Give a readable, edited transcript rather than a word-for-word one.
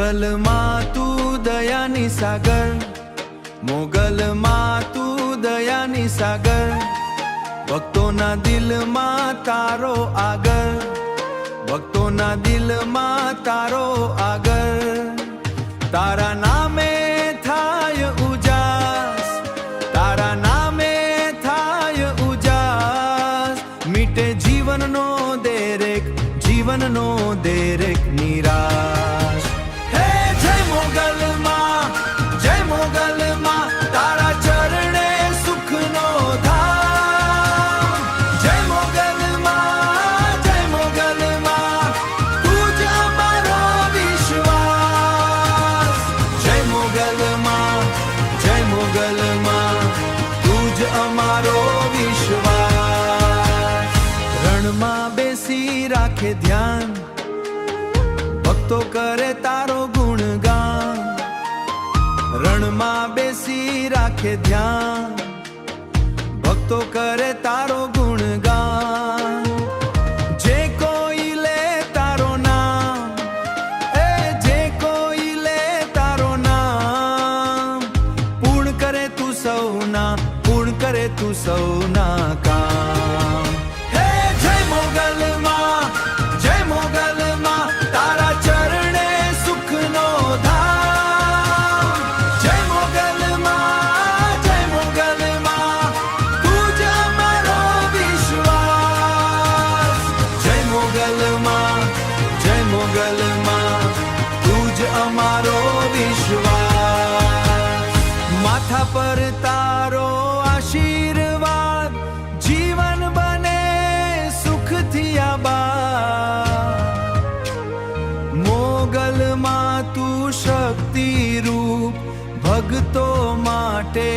મોગલમાં તું દયાની સાગર, મોગલમાં તું દયાની સાગર, ભક્તોના દિલમાં તારો આગર, ભક્તોના દિલમાં તારો આગર. તારા નામે થાય ઉજાસ, તારા નામે થાય ઉજાસ, મીટે જીવનનો દેરેક, જીવનનો દેરેક નિરાશ. હે જય મોગલમાં, જય મોગલમાં, તારા ચરણે સુખનો ધામ. જય મોગલમાં, જય મોગલમાં, તું જ અમારો વિશ્વાસ. જય મોગલમાં, જય મોગલમાં, તું જ અમારો વિશ્વાસ. રણમાં બેસી રાખે ધ્યાન, ભક્તો કરે તારો ગુણગાન. રણમાં બેસી રાખે ધ્યાન, ભક્તો કરે તારો ગુણગાન. જે કોઈ લે તારો નામ, એ જે કોઈ લે તારો નામ, પૂર્ણ કરે તું સૌના, પૂર્ણ કરે તું સૌના કામ. હે જય મોગલમાં, જય મોગલમાં, તારા ચરણે સુખનો ધામ. જય મોગલમાં, જય મોગલમાં, તું જ અમારો વિશ્વાસ. જય મોગલમાં, જય મોગલમાં, તું જ અમારો વિશ્વાસ. માથા પર તારો આશીર્વાદ, જીવન બને સુખથી આબાદ. મોગલમાં તું શક્તિ રૂપ, ભક્તો માટે